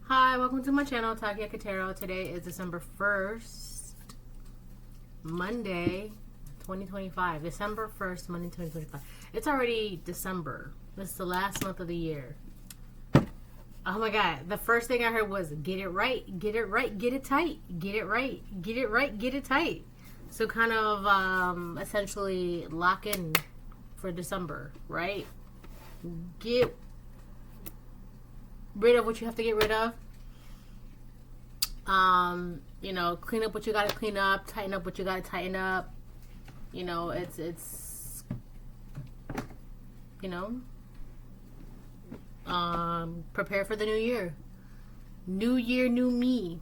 Hi, welcome to my channel, Takia Katero. Today is December 1st, Monday, 2025. December 1st, Monday, 2025. It's already December. This is the last month of the year. Oh my God. The first thing I heard was, get it right, get it right, get it tight. Get it right, get it right, get it tight. So kind of essentially lock in for December, right? Get rid of what you have to get rid of. You know, clean up what you gotta clean up, tighten up what you gotta tighten up. You know, it's you know, prepare for the new year. New year, new me.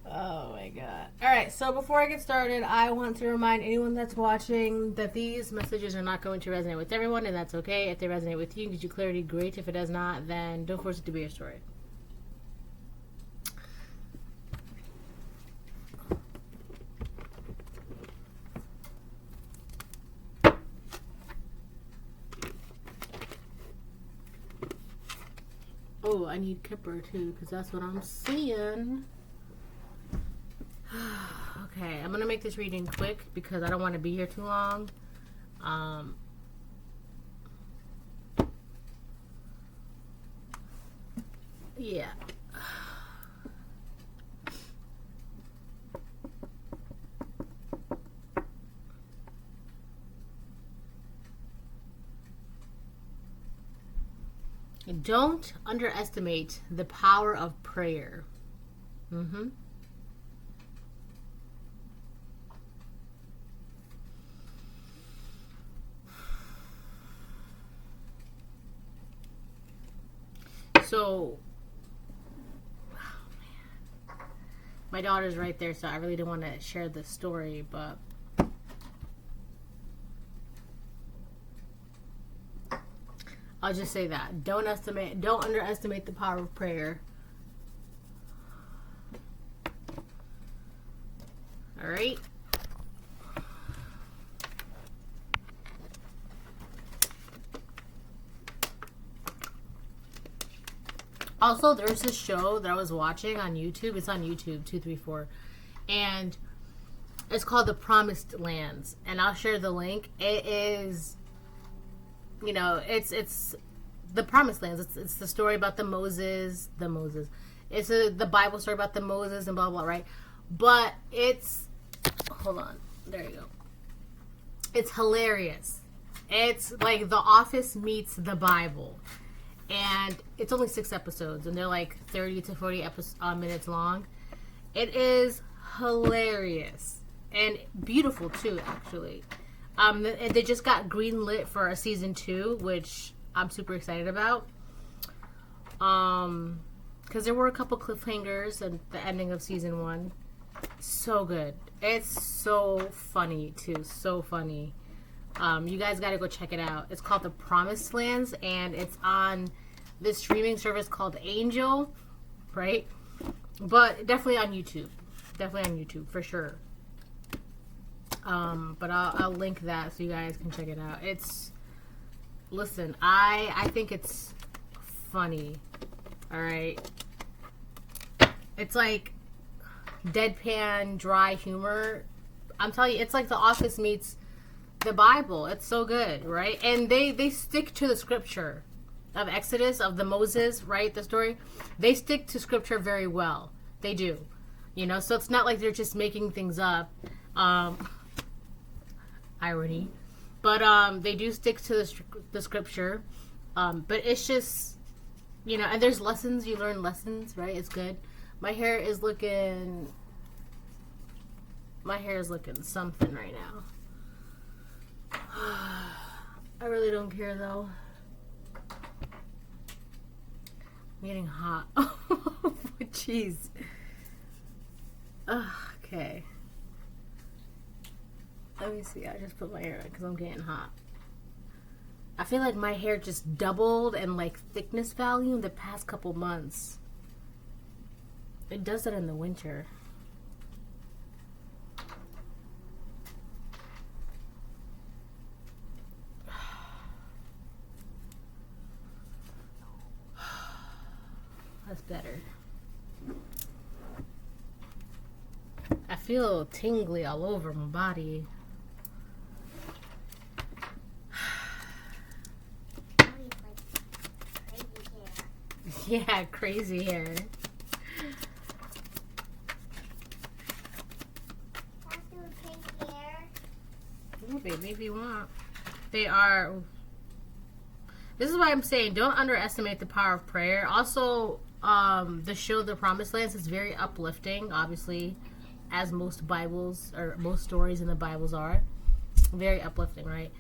Oh my God. Alright, so before I get started, I want to remind anyone that's watching that these messages are not going to resonate with everyone, and that's okay. If they resonate with you, gives you clarity, great. If it does not, then don't force it to be your story. Oh, I need Kipper too, because that's what I'm seeing. Okay, I'm gonna make this reading quick because I don't want to be here too long. Yeah. Don't underestimate the power of prayer. So, oh man, my daughter's right there, so I really didn't want to share the story, but I'll just say that. Don't underestimate the power of prayer. All right. Also, there's this show that I was watching on YouTube. It's on YouTube, 234. And it's called The Promised Lands. And I'll share the link. It is, you know, it's the Promised Lands. It's the story about the Moses. It's the Bible story about the Moses and blah, blah, right? But it's, hold on. There you go. It's hilarious. It's like The Office meets the Bible. And it's only 6 episodes, and they're like 30 to 40 minutes long. It is hilarious and beautiful too, actually. They just got greenlit for a season 2, which I'm super excited about. Because there were a couple cliffhangers at the ending of season 1. So good. It's so funny too. So funny. You guys got to go check it out. It's called The Promised Lands, and it's on this streaming service called Angel, right? But definitely on YouTube. Definitely on YouTube, for sure. But I'll link that so you guys can check it out. Listen, I think it's funny, all right? It's like deadpan, dry humor. I'm telling you, it's like The Office meets the Bible. It's so good, right? And they stick to the scripture of Exodus, of the Moses, right? The story. They stick to scripture very well. They do. You know, so it's not like they're just making things up. Irony. But they do stick to the scripture. But it's just, you know, and there's lessons. You learn lessons, right? It's good. My hair is looking something right now. I really don't care though. I'm getting hot. Oh, jeez. Okay. Let me see. I just put my hair in because I'm getting hot. I feel like my hair just doubled in like thickness value in the past couple months. It does that in the winter. That's better. I feel tingly all over my body. Yeah, crazy hair. Oh, baby, if you want. They are. This is why I'm saying don't underestimate the power of prayer. Also, the show The Promised Lands is very uplifting, obviously, as most Bibles or most stories in the Bibles are. Very uplifting, right?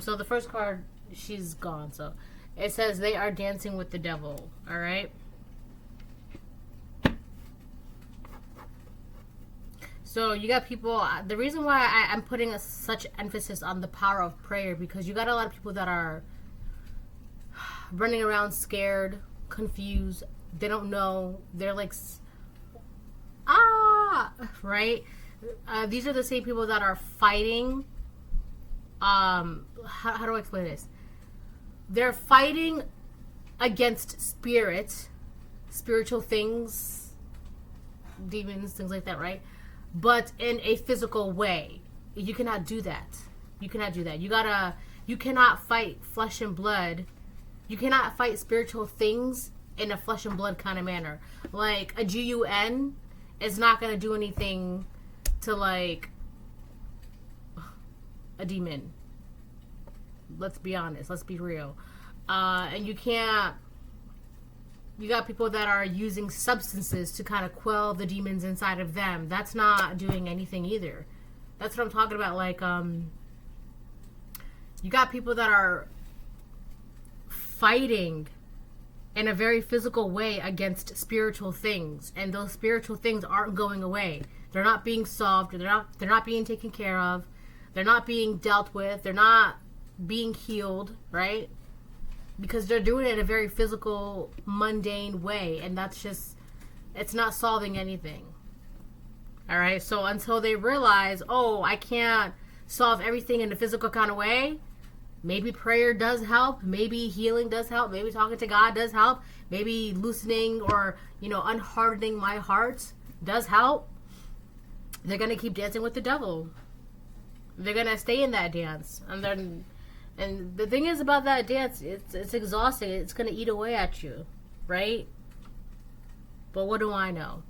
So the first card, she's gone. So it says they are dancing with the devil. All right. So you got people. The reason why I'm putting such emphasis on the power of prayer, because you got a lot of people that are running around scared, confused. They don't know. They're like, right? These are the same people that are fighting. How do I explain this? They're fighting against spiritual things, demons, things like that, right? But in a physical way. You cannot do that. You cannot do that. You cannot fight flesh and blood. You cannot fight spiritual things in a flesh and blood kind of manner. Like a GUN is not going to do anything to like a demon. Let's be honest. Let's be real. And you can't. You got people that are using substances to kind of quell the demons inside of them. That's not doing anything either. That's what I'm talking about. Like, you got people that are fighting in a very physical way against spiritual things, and those spiritual things aren't going away. They're not being solved. They're not being taken care of. They're not being dealt with. They're not being healed, right? Because they're doing it in a very physical, mundane way. And that's just, it's not solving anything. Alright, so until they realize, oh, I can't solve everything in a physical kind of way. Maybe prayer does help. Maybe healing does help. Maybe talking to God does help. Maybe loosening or, unhardening my heart does help. They're going to keep dancing with the devil. They're going to stay in that dance. And the thing is about that dance, it's exhausting. It's going to eat away at you, right? But what do I know?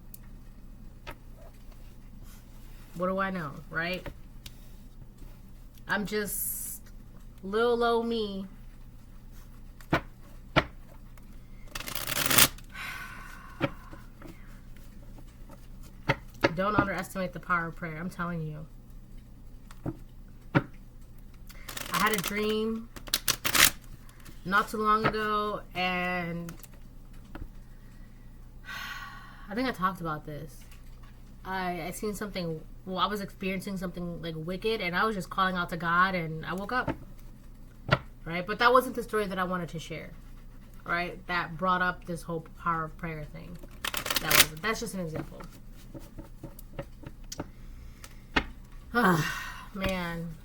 What do I know, right? I'm just little old me. Don't underestimate the power of prayer. I'm telling you. I had a dream not too long ago, and I think I talked about this. I seen something. Well, I was experiencing something like wicked, and I was just calling out to God, and I woke up. Right, but that wasn't the story that I wanted to share. Right, that brought up this whole power of prayer thing. That's just an example. Man.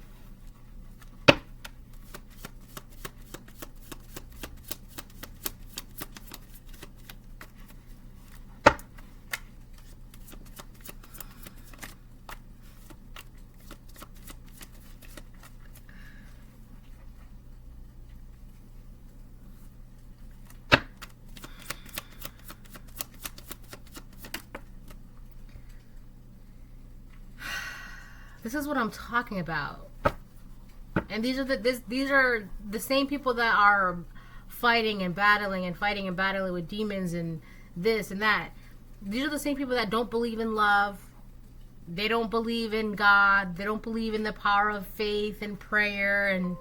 This is what I'm talking about. And these are the same people that are fighting and battling with demons and this and that. These are the same people that don't believe in love. They don't believe in God. They don't believe in the power of faith and prayer, and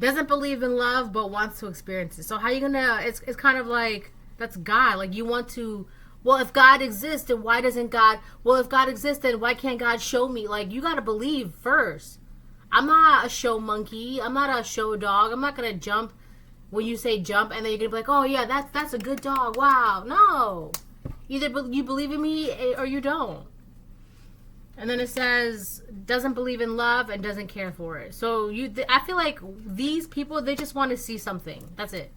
doesn't believe in love but wants to experience it. So how you gonna, it's kind of like, that's God. Like, you want to, well, if God exists, then why doesn't God, well, if God exists, then why can't God show me? Like, you gotta believe first. I'm not a show monkey. I'm not a show dog. I'm not gonna jump when you say jump, and then you're gonna be like, oh yeah, that's a good dog. Wow. No. Either you believe in me or you don't. And then it says, doesn't believe in love and doesn't care for it. So I feel like these people, they just want to see something. That's it.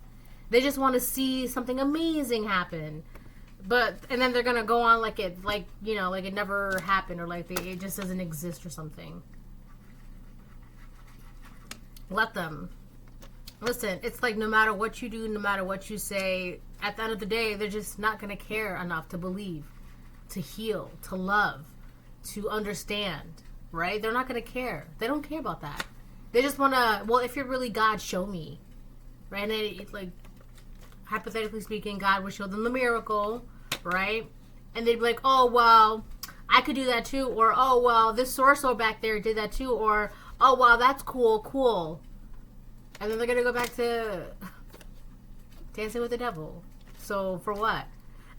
They just want to see something amazing happen. And then they're going to go on like it never happened, or like it just doesn't exist or something. Let them. Listen, it's like no matter what you do, no matter what you say, at the end of the day, they're just not going to care enough to believe, to heal, to love, to understand, right? They're not going to care. They don't care about that. They just want to, well, if you're really God, show me, right? And it's like, hypothetically speaking, God would show them the miracle, right? And they'd be like, oh, well, I could do that too. Or, oh, well, this sorcerer back there did that too. Or, oh, wow, that's cool. And then they're going to go back to dancing with the devil. So, for what?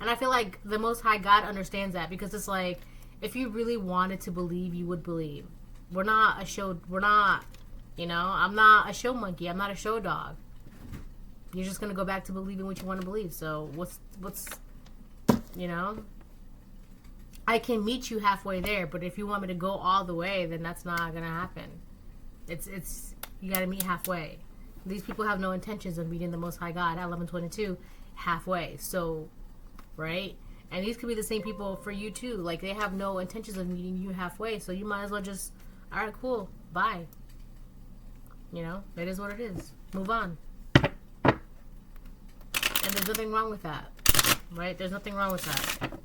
And I feel like the Most High God understands that, because it's like, if you really wanted to believe, you would believe. I'm not a show monkey. I'm not a show dog. You're just going to go back to believing what you want to believe. So what's, I can meet you halfway there, but if you want me to go all the way, then that's not going to happen. You got to meet halfway. These people have no intentions of meeting the Most High God at 11:22 halfway. So, right? And these could be the same people for you too. Like, they have no intentions of meeting you halfway. So you might as well just, all right, cool, bye. It is what it is. Move on. And there's nothing wrong with that, right? There's nothing wrong with that,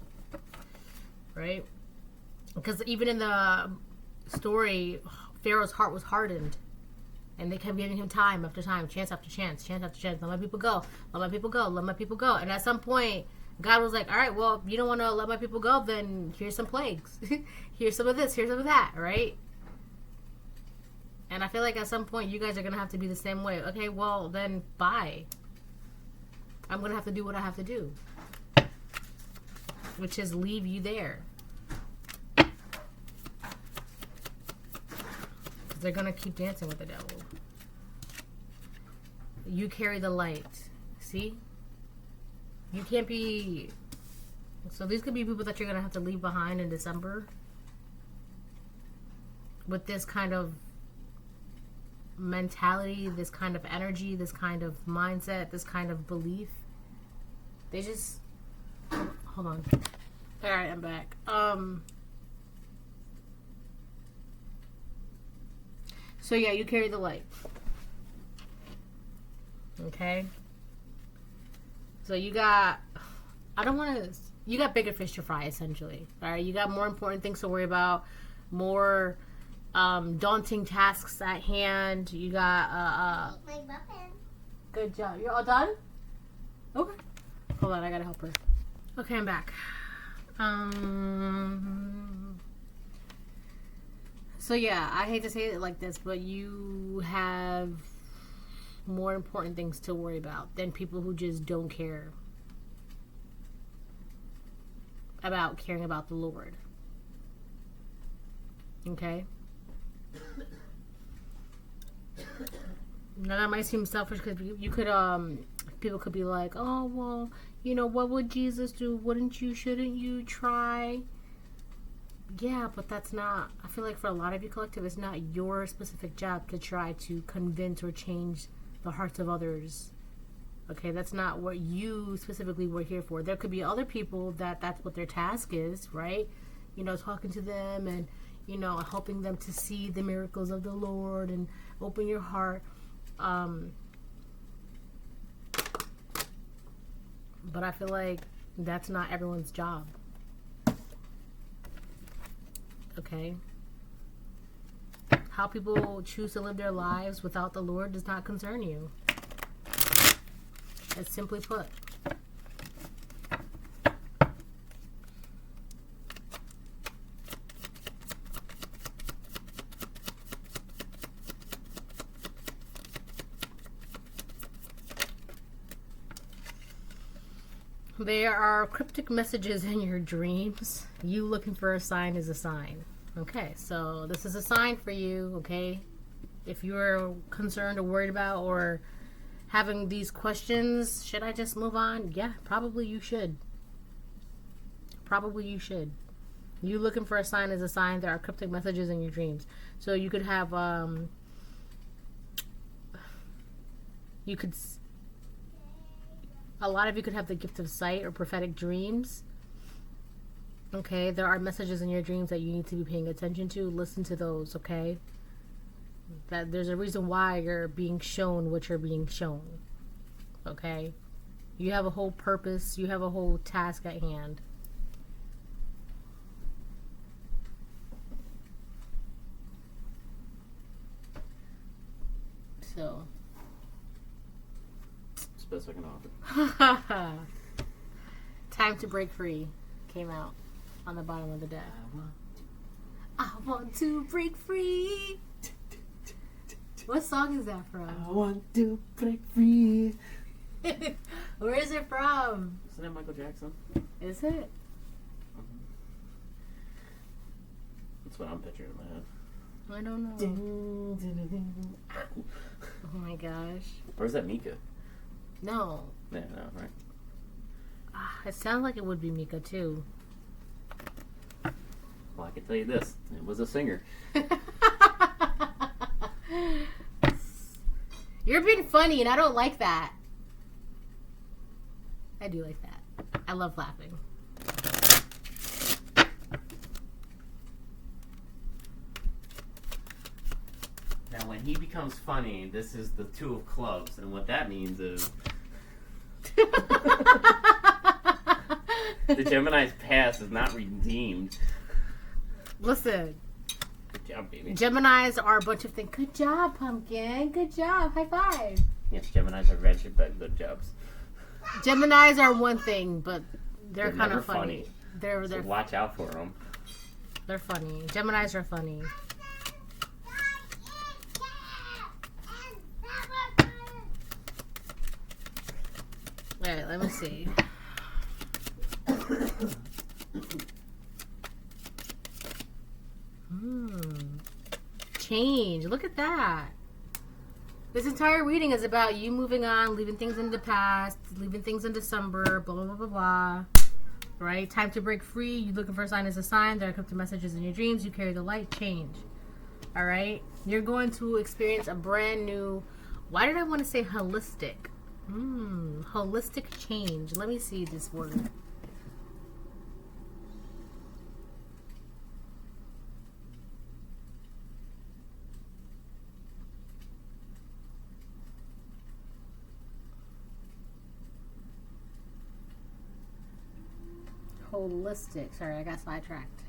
right? Because even in the story, Pharaoh's heart was hardened. And they kept giving him time after time, chance after chance, chance after chance. Let my people go. Let my people go. Let my people go. And at some point, God was like, all right, well, you don't want to let my people go, then here's some plagues. Here's some of this, here's some of that, right? And I feel like at some point, you guys are going to have to be the same way. Okay, well, then bye. I'm going to have to do what I have to do. Which is leave you there. They're going to keep dancing with the devil. You carry the light. See? You can't be... So these could be people that you're going to have to leave behind in December. With this kind of mentality, this kind of energy, this kind of mindset, this kind of belief. They just... Hold on. Alright, I'm back. So yeah, you carry the light. Okay? So you got... You got bigger fish to fry, essentially. Alright? You got more important things to worry about. More daunting tasks at hand. You got... Eat my muffin. Good job. You're all done? Okay. Hold on, I gotta help her. Okay, I'm back. So yeah, I hate to say it like this, but you have more important things to worry about than people who just don't care about caring about the Lord. Okay? Now that might seem selfish, because you could, people could be like, oh, well, what would Jesus do? Shouldn't you try? Yeah, but that's not, I feel like for a lot of you collective, it's not your specific job to try to convince or change the hearts of others. Okay, that's not what you specifically were here for. There could be other people that's what their task is, right? Talking to them and, helping them to see the miracles of the Lord and open your heart. But I feel like that's not everyone's job. Okay? How people choose to live their lives without the Lord does not concern you. As simply put. There are cryptic messages in your dreams. You looking for a sign is a sign. Okay, so this is a sign for you, okay? If you're concerned or worried about or having these questions, should I just move on? Yeah, probably you should. Probably you should. You looking for a sign is a sign. There are cryptic messages in your dreams. So you could have, you could, a lot of you could have the gift of sight or prophetic dreams. Okay, there are messages in your dreams that you need to be paying attention to. Listen to those, okay? That there's a reason why you're being shown what you're being shown. Okay? You have a whole purpose. You have a whole task at hand. So. It's the best I can offer. Time to Break Free came out on the bottom of the deck. I want to break free. What song is that from? I want to break free. Where is it from? Isn't that Michael Jackson? Is it? That's what I'm picturing in my head. I don't know. Ding, ding, ding. Oh my gosh. Or is that Mika? No. Yeah, no, right? It sounds like it would be Mika too. Well, I can tell you this. It was a singer. You're being funny and I don't like that. I do like that. I love laughing. Now, when he becomes funny, this is the 2 of clubs. And what that means is... the Gemini's past is not redeemed. Listen. Good job, baby. Geminis are a bunch of things. Good job, Pumpkin. Good job. High five. Yes, Geminis are wretched, but good jobs. Geminis are one thing, but they're kind of funny. They're So watch out for them. They're funny. Geminis are funny. Alright, let me see. Change. Look at that. This entire reading is about you moving on, leaving things in the past, leaving things in December, blah, blah, blah, blah, blah. Right? Time to break free. You looking for a sign is a sign. There are cryptic messages in your dreams. You carry the light. Change. Alright? You're going to experience a brand new... Why did I want to say holistic? Holistic change. Let me see this word. Holistic. Sorry, I got sidetracked.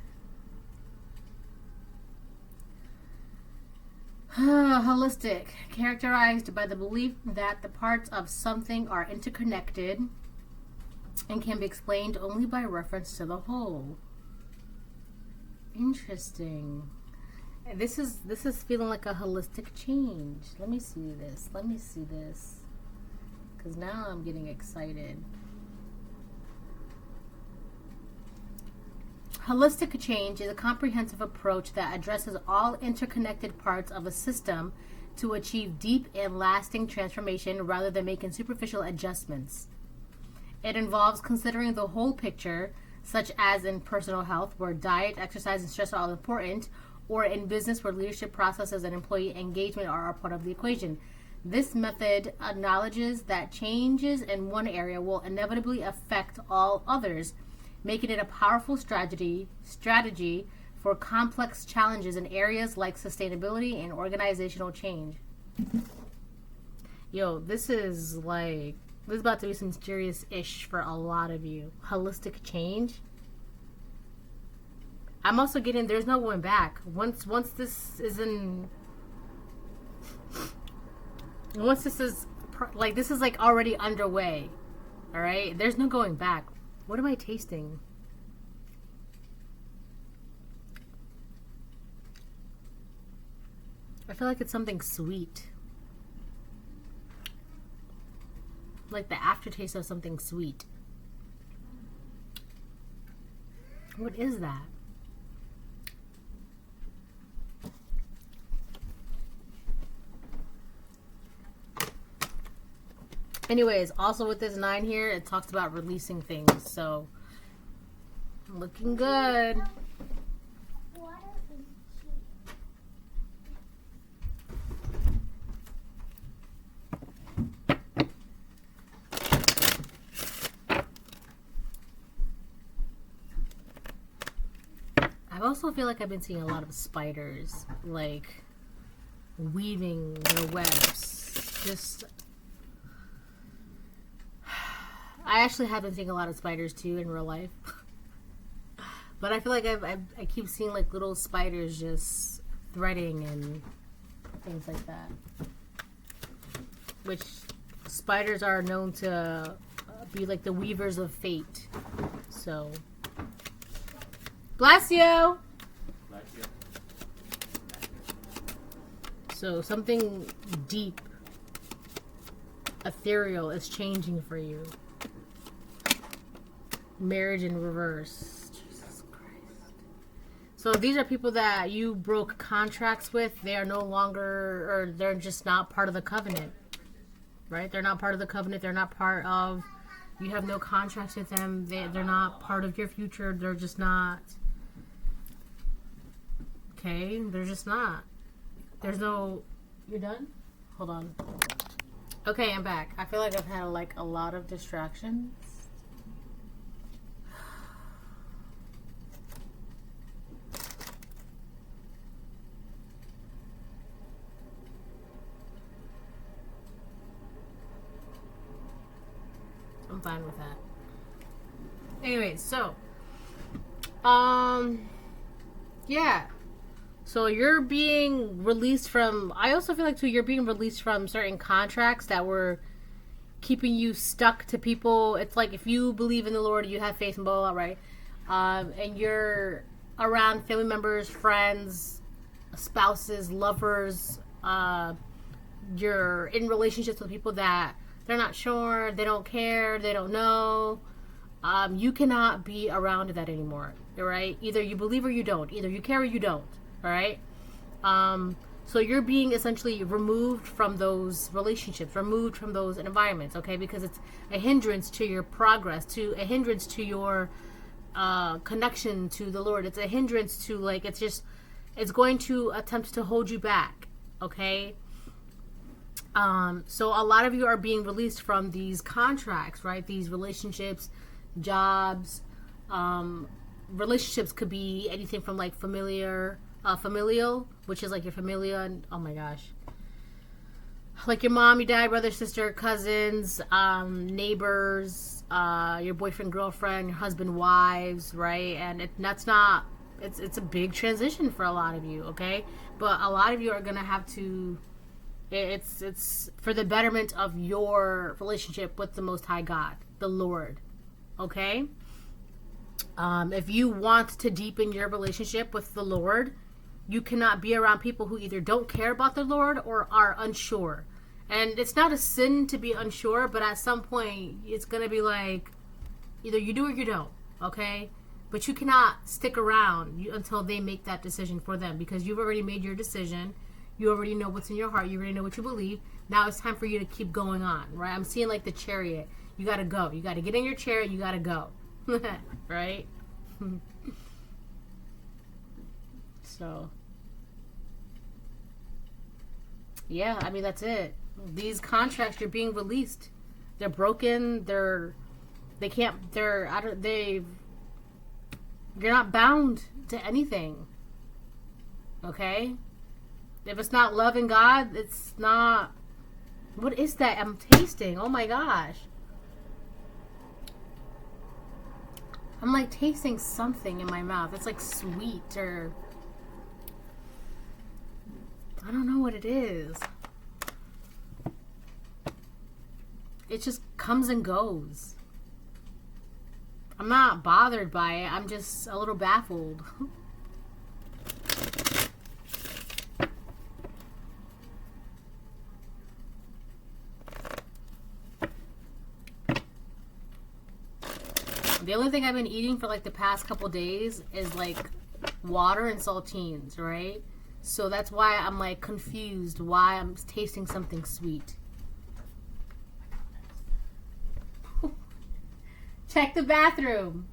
Holistic. Characterized by the belief that the parts of something are interconnected and can be explained only by reference to the whole. Interesting. This is feeling like a holistic change. Let me see this. Let me see this. Because now I'm getting excited. Holistic change is a comprehensive approach that addresses all interconnected parts of a system to achieve deep and lasting transformation rather than making superficial adjustments. It involves considering the whole picture, such as in personal health, where diet, exercise, and stress are all important, or in business, where leadership processes and employee engagement are a part of the equation. This method acknowledges that changes in one area will inevitably affect all others, making it a powerful strategy for complex challenges in areas like sustainability and organizational change. Yo, this is about to be some serious-ish for a lot of you. Holistic change. I'm also getting there's no going back. Once this is in... Once this is... this is already underway. Alright? There's no going back. What am I tasting? I feel like it's something sweet. Like the aftertaste of something sweet. What is that? Anyways, also with this 9 here, it talks about releasing things. So, looking good. also feel like I've been seeing a lot of spiders, like, weaving their webs. Just... I actually have been seeing a lot of spiders, too, in real life. But I feel like I keep seeing, like, little spiders just threading and things like that. Which spiders are known to be, like, the weavers of fate. So... Bless you! Bless you. So something deep, ethereal is changing for you. Marriage in reverse. Jesus Christ. So these are people that you broke contracts with. They are no longer, or they're just not part of the covenant. Right? They're not part of the covenant. They're not part of, you have no contracts with them. They're not part of your future. They're just not. Okay? They're just not. There's no... You're done? Hold on. Okay, I'm back. I feel like I've had, like, a lot of distractions. I'm fine with that. Anyway, so... Yeah. So you're being released from... I also feel like, too, you're being released from certain contracts that were keeping you stuck to people. It's like if you believe in the Lord, you have faith in blah, blah, blah, right? And you're around family members, friends, spouses, lovers. You're in relationships with people that they're not sure, they don't care, they don't know. You cannot be around that anymore, right? Either you believe or you don't. Either you care or you don't. All right. So you're being essentially removed from those relationships, removed from those environments, okay? Because it's a hindrance to your progress, to a hindrance to your connection to the Lord. It's a hindrance to, like, it's going to attempt to hold you back, okay? So a lot of you are being released from these contracts, right? These relationships, jobs. Relationships could be anything from, like, familial, which is like your familia, and oh my gosh, like your mom, your dad, brother, sister, cousins, neighbors, your boyfriend, girlfriend, your husband, wives, right? And that's not, it's a big transition for a lot of you, okay? But a lot of you are gonna have to, it's for the betterment of your relationship with the Most High God, the Lord, okay? If you want to deepen your relationship with the Lord, you cannot be around people who either don't care about the Lord or are unsure. And it's not a sin to be unsure, but at some point, it's going to be like, either you do or you don't, okay? But you cannot stick around until they make that decision for them, because you've already made your decision. You already know what's in your heart. You already know what you believe. Now it's time for you to keep going on, right? I'm seeing like the chariot. You got to go. You got to get in your chariot. You got to go, right? So, yeah, I mean, that's it. These contracts, you're being released. They're broken. You're not bound to anything. Okay? If it's not loving God, it's not. What is that I'm tasting? Oh my gosh. I'm like tasting something in my mouth. It's like sweet, or I don't know what it is. It just comes and goes. I'm not bothered by it. I'm just a little baffled. The only thing I've been eating for like the past couple days is like water and saltines, right? So that's why I'm like confused why I'm tasting something sweet. Check the bathroom.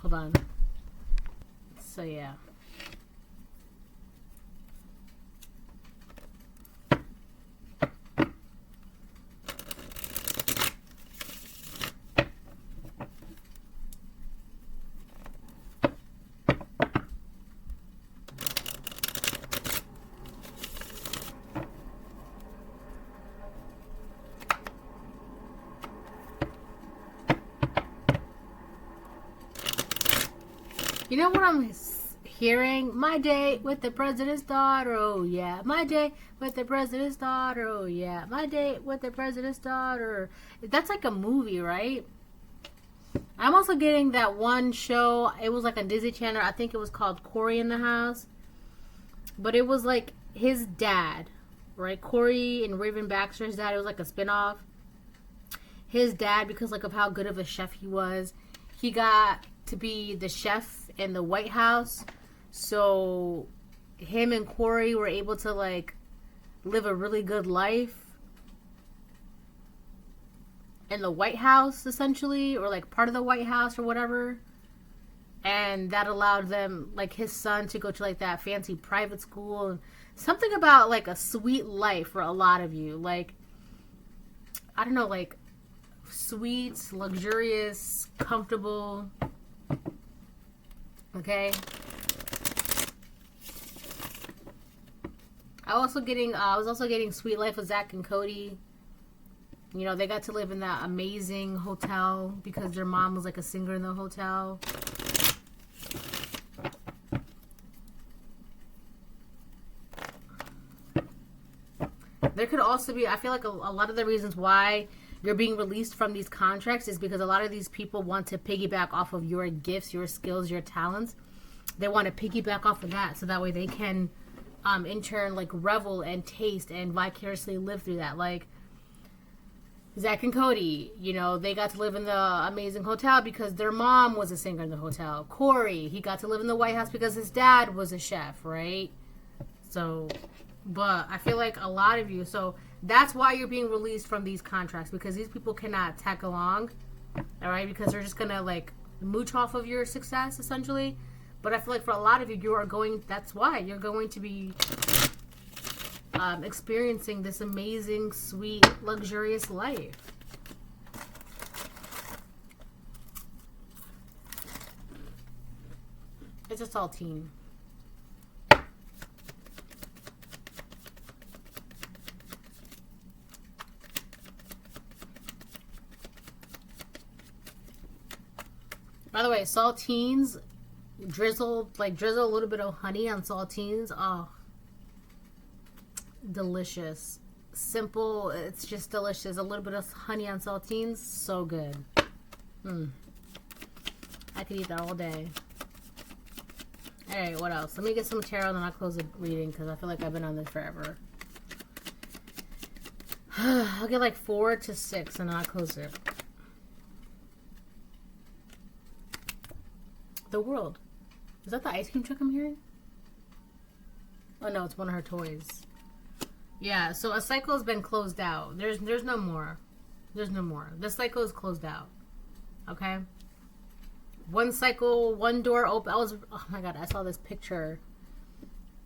Hold on. So yeah. You know what I'm hearing? My date with the president's daughter, oh yeah. My date with the president's daughter, oh yeah. My date with the president's daughter. That's like a movie, right? I'm also getting that one show. It was like a Disney Channel. I think it was called Corey in the House. But it was like his dad, right? Corey and Raven Baxter's dad. It was like a spinoff. His dad, because like of how good of a chef he was, he got to be the chef in the White House. So him and Corey were able to like live a really good life in the White House, essentially, or like part of the White House or whatever. And that allowed them, like his son, to go to like that fancy private school. Something about like a sweet life for a lot of you. Like, I don't know, like sweet, luxurious, comfortable. Okay. I was also getting Sweet Life with Zach and Cody. You know, they got to live in that amazing hotel because their mom was like a singer in the hotel. There could also be, I feel like a lot of the reasons why you're being released from these contracts is because a lot of these people want to piggyback off of your gifts, your skills, your talents. They want to piggyback off of that so that way they can in turn like revel and taste and vicariously live through that. Like Zach and Cody, you know, they got to live in the amazing hotel because their mom was a singer in the hotel. Corey, he got to live in the White House because his dad was a chef, right? So, but I feel like a lot of you, so that's why you're being released from these contracts, because these people cannot tag along, all right? Because they're just gonna like mooch off of your success essentially. But I feel like for a lot of you, that's why you're going to be experiencing this amazing, sweet, luxurious life. It's a saltine. By the way, saltines, drizzle a little bit of honey on saltines. Oh, delicious. Simple, it's just delicious. A little bit of honey on saltines, so good. I could eat that all day. Alright, what else? Let me get some tarot and then I'll close the reading because I feel like I've been on this forever. I'll get like 4 to 6 and then I'll close it. The World. Is that the ice cream truck I'm hearing? Oh no, it's one of her toys. Yeah, so a cycle has been closed out. There's no more. There's no more. The cycle is closed out. Okay? One cycle, one door open. Oh my god, I saw this picture.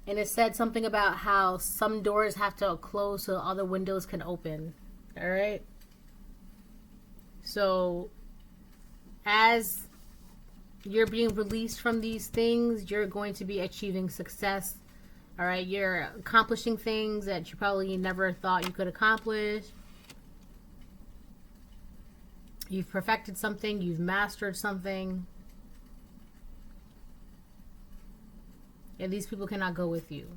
And it said something about how some doors have to close so other windows can open. Alright? So, as you're being released from these things, you're going to be achieving success. All right, you're accomplishing things that you probably never thought you could accomplish. You've perfected something, you've mastered something. And these people cannot go with you.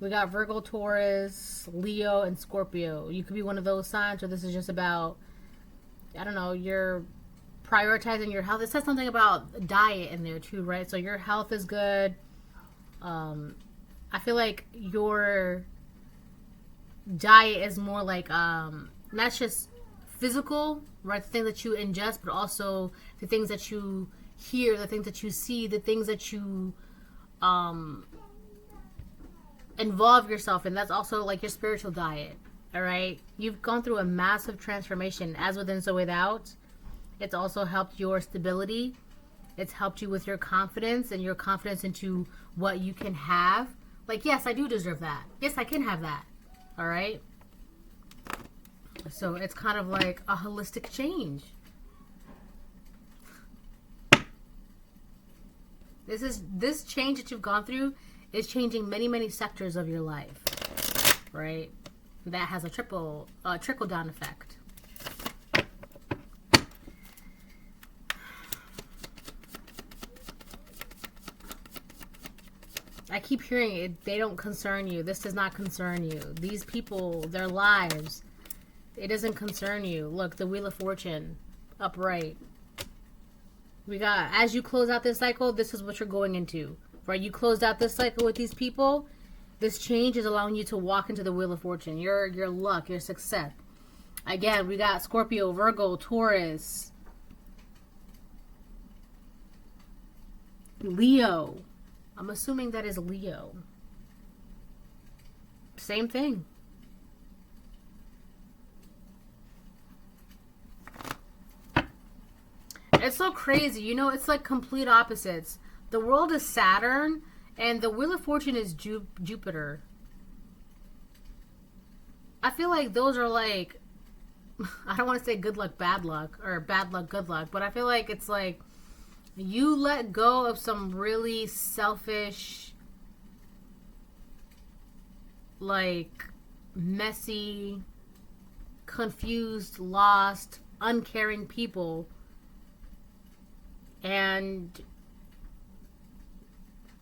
We got Virgo, Taurus, Leo, and Scorpio. You could be one of those signs, or this is just about, I don't know, you're prioritizing your health. It says something about diet in there too, right? So your health is good. I feel like your diet is more like not just physical, right? The things that you ingest, but also the things that you hear, the things that you see, the things that you involve yourself in. That's also like your spiritual diet. All right, you've gone through a massive transformation, as within, so without. It's also helped your stability. It's helped you with your confidence and your confidence into what you can have. Like, yes, I do deserve that. Yes, I can have that. All right. So it's kind of like a holistic change. This change that you've gone through is changing many, many sectors of your life. Right? That has a trickle down effect. I keep hearing it. They don't concern you. This does not concern you. These people, their lives, it doesn't concern you. Look, the Wheel of Fortune, upright. We got, as you close out this cycle, this is what you're going into. Right? You closed out this cycle with these people. This change is allowing you to walk into the Wheel of Fortune. Your luck, your success. Again, we got Scorpio, Virgo, Taurus, Leo. I'm assuming that is Leo. Same thing. It's so crazy. You know, it's like complete opposites. The world is Saturn, and the Wheel of Fortune is Jupiter. I feel like those are like, I don't want to say good luck, bad luck, or bad luck, good luck, but I feel like it's like you let go of some really selfish, like messy, confused, lost, uncaring people, and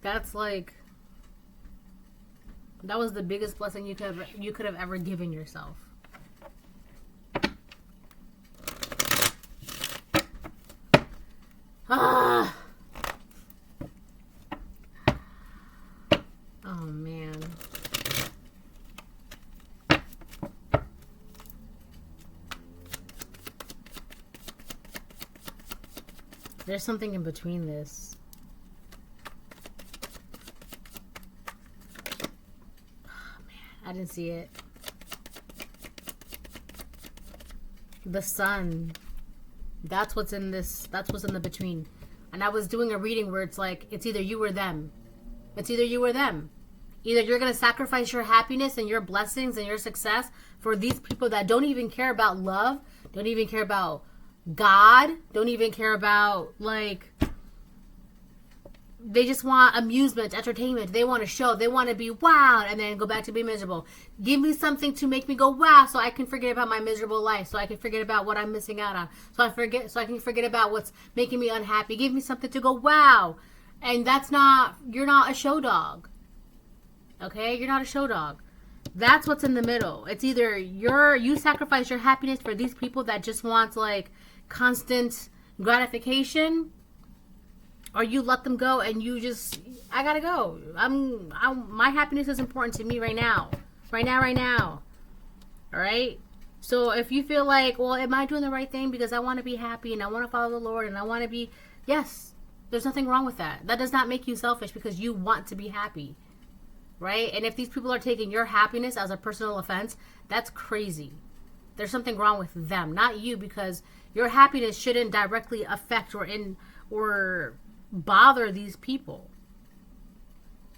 that's like, that was the biggest blessing you could have ever given yourself. Ah. Oh man. There's something in between this. Oh man, I didn't see it. The sun. That's what's in this. That's what's in the between. And I was doing a reading where it's like, it's either you or them. It's either you or them. Either you're going to sacrifice your happiness and your blessings and your success for these people that don't even care about love, don't even care about God, don't even care about, like, they just want amusement, entertainment. They want a show. They want to be wowed and then go back to be miserable. Give me something to make me go wow, so I can forget about my miserable life, so I can forget about what I'm missing out on, so I can forget about what's making me unhappy. Give me something to go wow. And that's not, you're not a show dog. Okay? You're not a show dog. That's what's in the middle. It's either you sacrifice your happiness for these people that just want, like, constant gratification, or you let them go and you just, I gotta go. My happiness is important to me right now. Right now. All right? So if you feel like, well, am I doing the right thing because I want to be happy and I want to follow the Lord and I want to be, yes, there's nothing wrong with that. That does not make you selfish because you want to be happy. Right? And if these people are taking your happiness as a personal offense, that's crazy. There's something wrong with them, not you, because your happiness shouldn't directly affect or bother these people.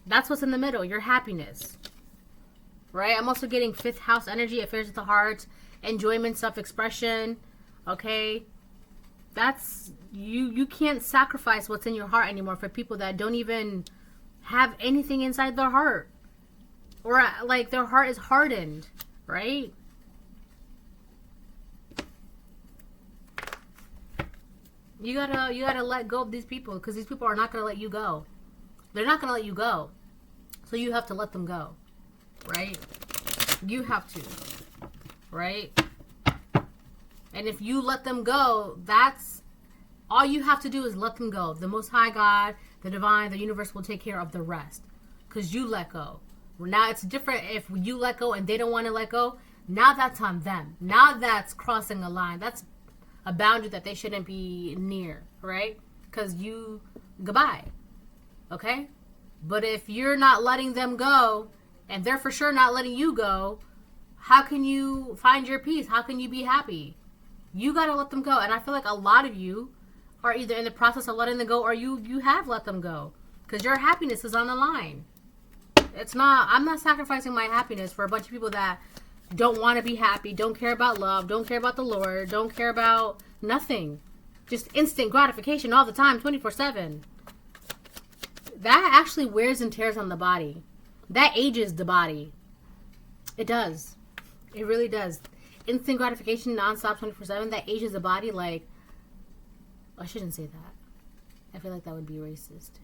That's what's in the middle, your happiness. Right? I'm also getting 5th house energy, affairs of the heart, enjoyment, self-expression. Okay? That's, you can't sacrifice what's in your heart anymore for people that don't even have anything inside their heart. Or, like, their heart is hardened. Right? You gotta let go of these people, because these people are not gonna let you go. They're not gonna let you go. So you have to let them go. Right? You have to. Right? And if you let them go, that's all you have to do is let them go. The Most High God, the Divine, the universe will take care of the rest. Because you let go. Now it's different if you let go and they don't want to let go. Now that's on them. Now that's crossing a line. That's a boundary that they shouldn't be near, right? Because goodbye, okay? But if you're not letting them go, and they're for sure not letting you go, how can you find your peace? How can you be happy? You gotta let them go. And I feel like a lot of you are either in the process of letting them go, or you have let them go. Because your happiness is on the line. I'm not sacrificing my happiness for a bunch of people that don't want to be happy, don't care about love, don't care about the Lord, don't care about nothing. Just instant gratification all the time, 24/7. That actually wears and tears on the body. That ages the body. It does. It really does. Instant gratification, nonstop, 24/7, that ages the body like... I shouldn't say that. I feel like that would be racist.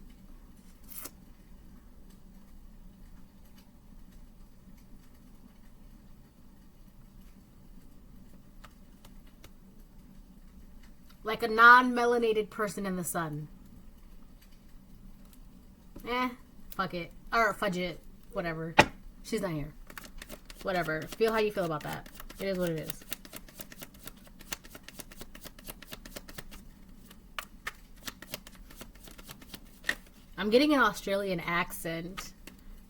Like a non-melanated person in the sun. Fuck it. Or fudge it. Whatever. She's not here. Whatever. Feel how you feel about that. It is what it is. I'm getting an Australian accent.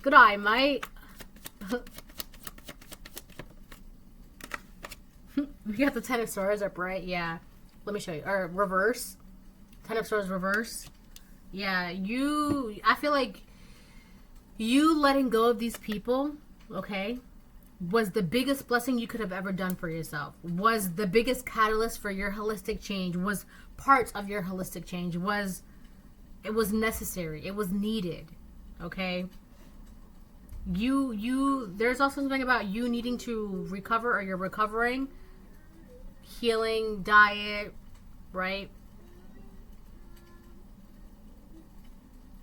Good eye, mate. We got the Ten of Swords up, right? Yeah. Let me show you. Or reverse. Ten of Swords reverse. Yeah, I feel like you letting go of these people, okay, was the biggest blessing you could have ever done for yourself. Was the biggest catalyst for your holistic change. Was part of your holistic change. It was necessary. It was needed. Okay? There's also something about you needing to recover, or you're recovering. Healing, diet, right?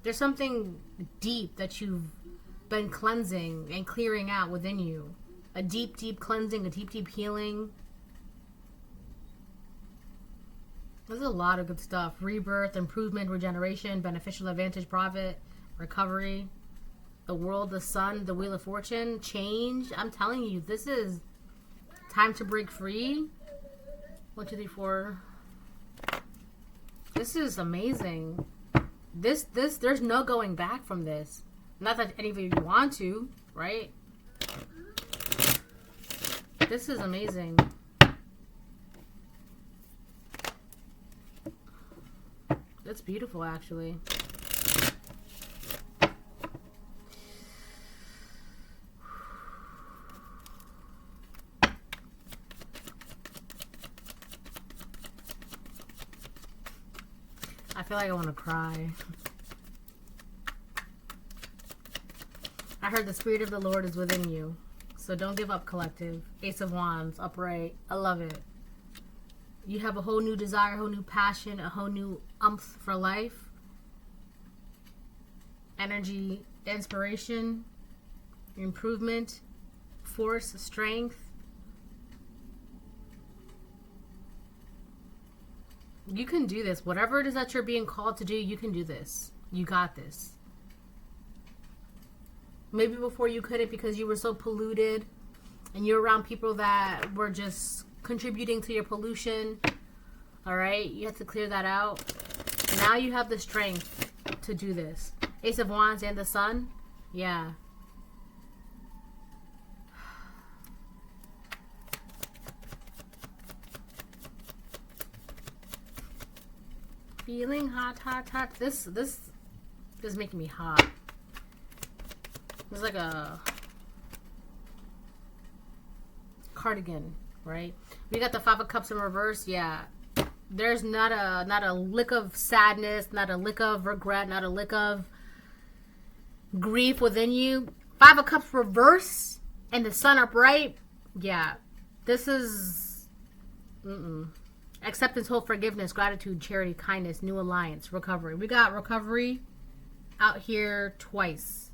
There's something deep that you've been cleansing and clearing out within you. A deep, deep cleansing, a deep, deep healing. There's a lot of good stuff. Rebirth, improvement, regeneration, beneficial advantage, profit, recovery, the world, the sun, the wheel of fortune, change. I'm telling you, this is time to break free. 1, 2, 3, 4. This is amazing. There's no going back from this. Not that any of you want to, right? This is amazing. That's beautiful, actually. I feel like I want to cry. I heard the Spirit of the Lord is within you. So don't give up, collective. Ace of Wands, upright. I love it. You have a whole new desire, a whole new passion, a whole new umph for life. Energy, inspiration, improvement, force, strength. You can do this. Whatever it is that you're being called to do, you can do this. You got this. Maybe before you couldn't because you were so polluted and you're around people that were just contributing to your pollution. Alright? You have to clear that out. Now you have the strength to do this. Ace of Wands and the Sun. Yeah. Feeling hot, hot, hot. This is making me hot. It's like a cardigan, right? We got the Five of Cups in reverse. Yeah. There's not a lick of sadness, not a lick of regret, not a lick of grief within you. Five of Cups reverse and the Sun upright. Yeah. This is acceptance, hope, forgiveness, gratitude, charity, kindness, new alliance, recovery. We got recovery out here twice.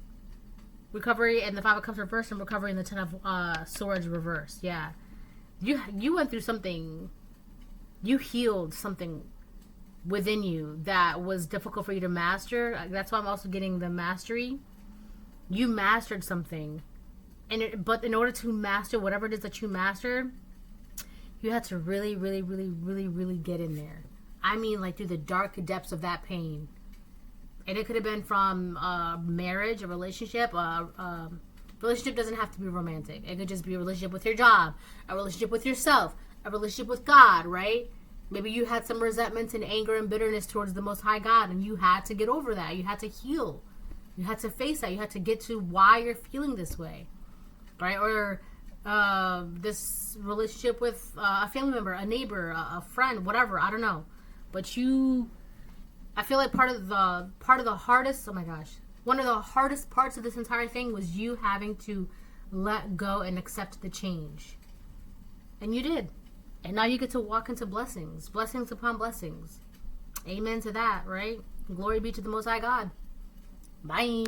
Recovery and the Five of Cups reverse, and recovery in the Ten of Swords reverse. Yeah. You went through something. You healed something within you that was difficult for you to master. That's why I'm also getting the mastery. You mastered something. But in order to master whatever it is that you mastered, you had to really, really, really, really, really get in there. I mean, like, through the dark depths of that pain. And it could have been from marriage, a relationship. Relationship doesn't have to be romantic. It could just be a relationship with your job, a relationship with yourself, a relationship with God, right? Maybe you had some resentment and anger and bitterness towards the Most High God, and you had to get over that. You had to heal. You had to face that. You had to get to why you're feeling this way, right? Or this relationship with a family member, a neighbor, a friend, whatever. I don't know, but I feel like part of the hardest. Oh my gosh, one of the hardest parts of this entire thing was you having to let go and accept the change, and you did. And now you get to walk into blessings upon blessings. Amen to that, right? Glory be to the Most High God. Bye.